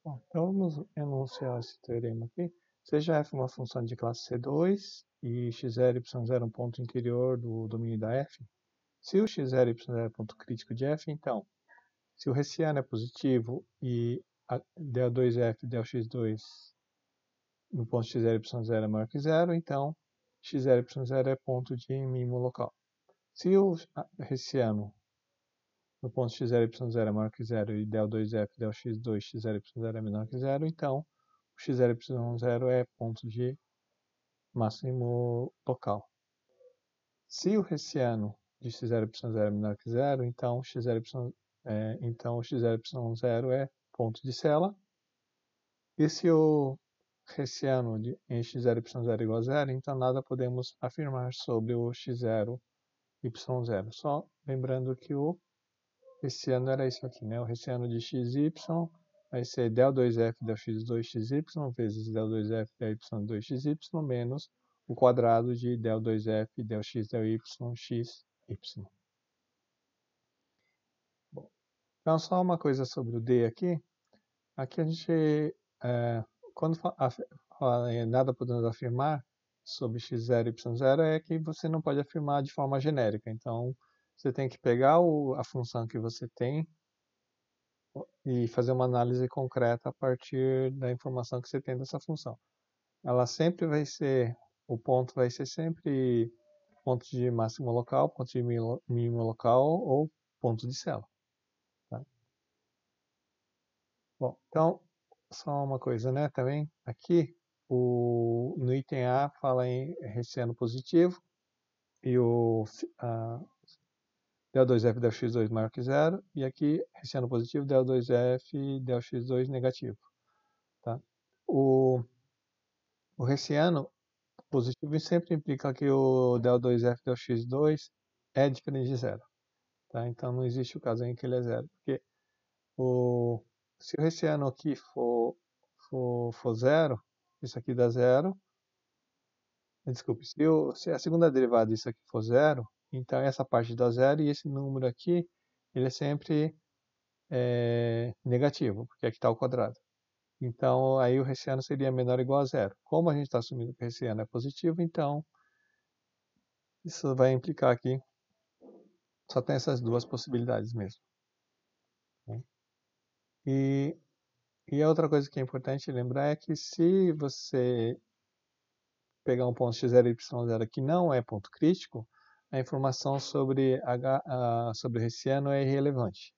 Bom, então vamos enunciar esse teorema aqui. Seja f uma função de classe C2 e x0, y0 um ponto interior do domínio da f. Se o x0, y0 é ponto crítico de f, então, se o hessiano é positivo e del2f, del x2 no ponto x0, y0 é maior que zero, então x0, y0 é ponto de mínimo local. Se o hessiano no ponto x0, y0 é maior que zero e del2f, del x2, x0, y0 é menor que zero, então o x0, y0 é ponto de máximo local. Se o hessiano de x0, y0 é menor que zero, então o x0, y0 é ponto de Cella. E se o hessiano em x0, y0 é igual a zero, então nada podemos afirmar sobre o x0, y0. Só lembrando que o hessiano era isso aqui, né? O hessiano de xy vai ser del2f del x2xy vezes del2f del y2xy menos o quadrado de del2f del x del y xy. Bom, então só uma coisa sobre o D aqui. Aqui a gente, quando fala em nada podemos afirmar sobre x0 e y0, é que você não pode afirmar de forma genérica. Então, você tem que pegar a função que você tem e fazer uma análise concreta a partir da informação que você tem dessa função. Ela sempre vai ser, o ponto vai ser sempre ponto de máximo local, ponto de mínimo local ou ponto de Cella. Tá? Bom, então, só uma coisa, né, também, aqui, no item A fala em hessiano positivo e o del2f del x2 maior que zero, e aqui hessiano positivo, del2f del x2 negativo. Tá? O hessiano positivo sempre implica que o del2f del x2 é diferente de zero. Tá? Então não existe o caso em que ele é zero. Porque se o hessiano aqui for zero, isso aqui dá zero. Desculpe, se a segunda derivada disso aqui for zero, então essa parte dá zero e esse número aqui ele é sempre negativo, porque aqui está o quadrado. Então, aí o hessiano seria menor ou igual a zero. Como a gente está assumindo que o hessiano é positivo, então isso vai implicar aqui, só tem essas duas possibilidades mesmo. E a outra coisa que é importante lembrar é que se você pegar um ponto x0 e y0 que não é ponto crítico, a informação sobre o hessiano é irrelevante.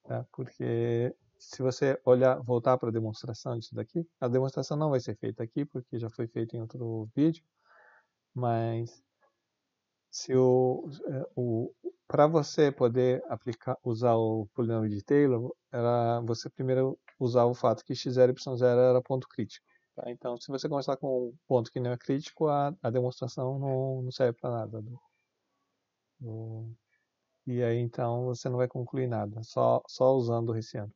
Tá? Porque se você voltar para a demonstração disso daqui, a demonstração não vai ser feita aqui, porque já foi feita em outro vídeo, mas se para você poder usar o polinômio de Taylor, você primeiro usar o fato que x0 e y0 era ponto crítico. Tá? Então, se você começar com um ponto que não é crítico, a demonstração não serve para nada. E aí, então, você não vai concluir nada, só usando o hessiano.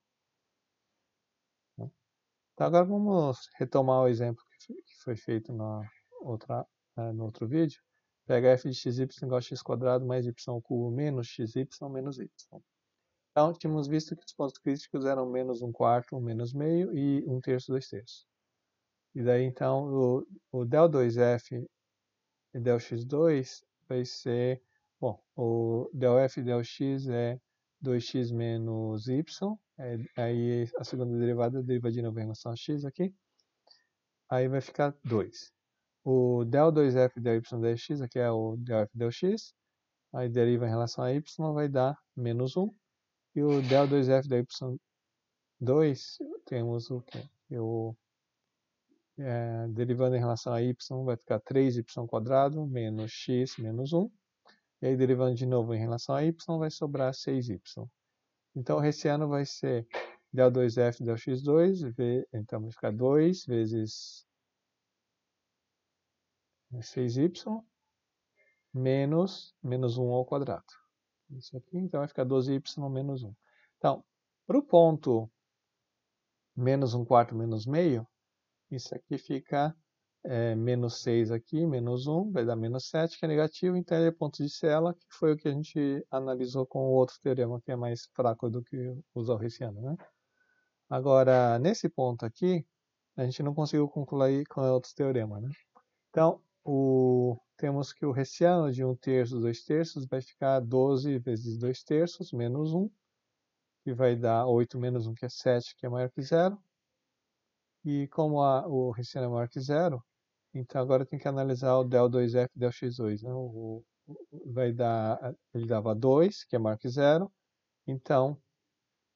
Então, agora vamos retomar o exemplo que foi feito no outro vídeo. Pega f de xy igual a x² mais y cubo menos xy menos y. Então, tínhamos visto que os pontos críticos eram menos 1/4, menos meio e 1/3, 2/3. E daí, então, o del2f e del x2 vai ser, bom, o del f e del x é 2x menos y, aí a segunda derivada deriva de novo em relação a x aqui, aí vai ficar 2. O del 2f del y del x, aqui é o del f del x, aí deriva em relação a y, vai dar menos 1. E o del 2f del y2, temos o quê? Derivando em relação a y, vai ficar 3y² menos x menos 1. E aí, derivando de novo em relação a y, vai sobrar 6y. Então, o hessiano vai ser del 2f del x2, então vai ficar 2 vezes 6y menos 1 ao quadrado. Isso aqui, então, vai ficar 12y menos 1. Então, para o ponto menos 1/4 menos meio, isso aqui fica menos 6 aqui, menos 1, vai dar menos 7, que é negativo, então ele é ponto de Cella, que foi o que a gente analisou com o outro teorema, que é mais fraco do que usar o hessiano, né? Agora, nesse ponto aqui, a gente não conseguiu concluir com outros teoremas, né? Então, temos que o hessiano de 1/3, 2/3 vai ficar 12 vezes 2/3 menos 1, que vai dar 8 menos 1, que é 7, que é maior que zero. E como o hessiano é maior que zero, então agora tem que analisar o del2f e del(x2). Né? Ele dava 2, que é maior que zero. Então,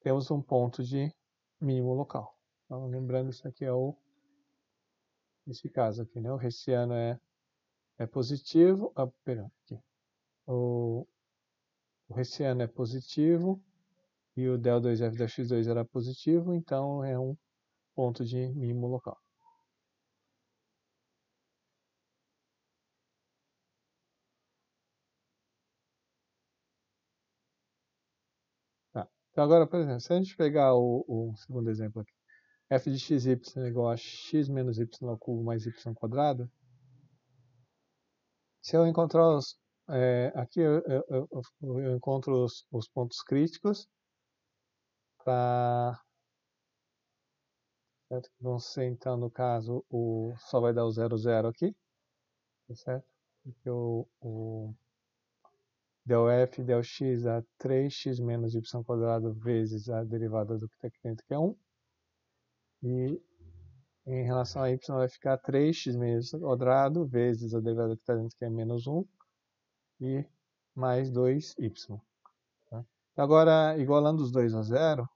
temos um ponto de mínimo local. Então, lembrando, isso aqui é esse caso aqui, né? O hessiano é positivo. Perdão, aqui. O hessiano é positivo e o del2f del(x2) era positivo, então é um ponto de mínimo local. Tá. Então agora, por exemplo, se a gente pegar o segundo exemplo aqui, f de xy é igual a x menos y ao cubo mais y quadrado, se eu encontrar aqui eu encontro os pontos críticos para, certo? Que vão ser, então, no caso, só vai dar o 0, 0 aqui, tá certo? Porque o del f, del x dá 3x menos y quadrado vezes a derivada do que está aqui dentro, que é 1. E em relação a y vai ficar 3x menos y quadrado vezes a derivada do que está dentro, que é menos 1. E mais 2y. Tá? Agora, igualando os dois a zero,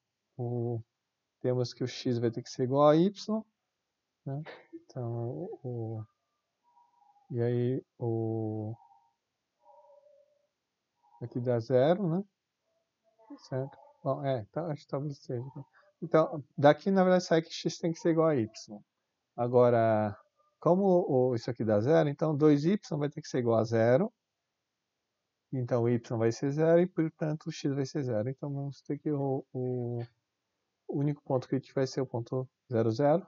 temos que o x vai ter que ser igual a y. Né? Então, e aí, aqui dá zero, né? Certo? Bom, tá, acho que talvez seja. Então, daqui, na verdade, sai que x tem que ser igual a y. Agora, como isso aqui dá zero, então 2y vai ter que ser igual a zero. Então, o y vai ser zero e, portanto, o x vai ser zero. Então, vamos ter que o único ponto crítico vai ser o ponto 0, 0.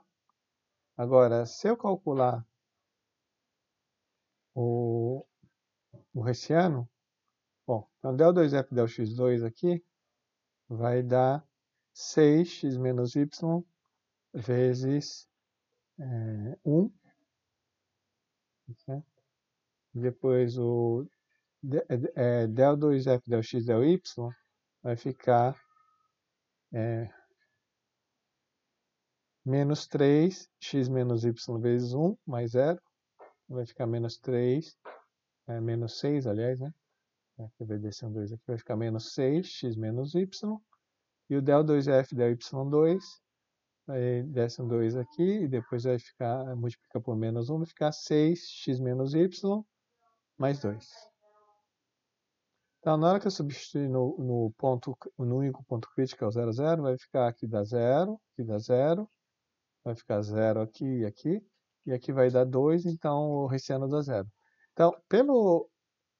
Agora, se eu calcular o hessiano, bom, então del2f del(x2) aqui vai dar 6x menos y vezes 1. Certo? Depois o del2f del(x) del(y) vai ficar menos 3x menos y vezes 1 mais 0. Vai ficar menos 3, menos 6, aliás, né? Aqui vai descer um 2 aqui, vai ficar menos 6x menos y. E o del2f del y2, aí desce um 2 aqui, e depois vai ficar, multiplica por menos 1, vai ficar 6x menos y mais 2. Então, na hora que eu substituir no único ponto crítico, é o 0, 0, vai ficar aqui dá 0, aqui dá 0, vai ficar 0 aqui e aqui, e aqui vai dar 2, então o hessiano dá 0. Então, pelo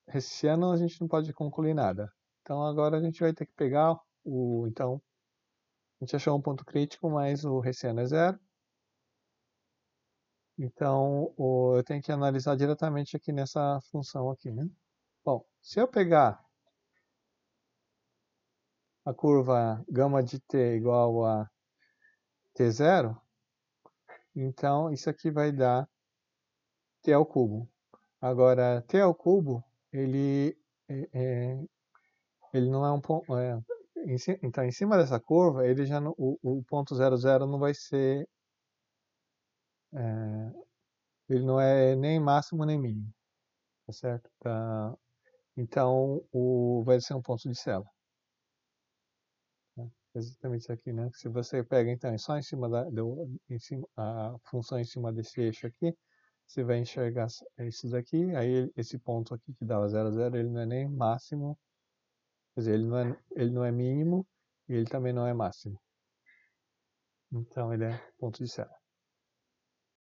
hessiano, a gente não pode concluir nada. Então, agora a gente vai ter que pegar então, a gente achou um ponto crítico, mas o hessiano é 0. Então, eu tenho que analisar diretamente aqui nessa função aqui, né? Bom, se eu pegar a curva gama de t igual a t0, então isso aqui vai dar t ao cubo. Agora, t ao cubo, ele não é um ponto... então, em cima dessa curva, ele já não, o ponto 0, 0 não vai ser... ele não é nem máximo nem mínimo. Tá certo? Então, vai ser um ponto de Cella. Exatamente isso aqui, né? Se você pega, então, só em cima a função em cima desse eixo aqui, você vai enxergar esses aqui, aí esse ponto aqui que dava 0, 0, ele não é nem máximo, quer dizer, ele não é mínimo e ele também não é máximo. Então, ele é ponto de Cella.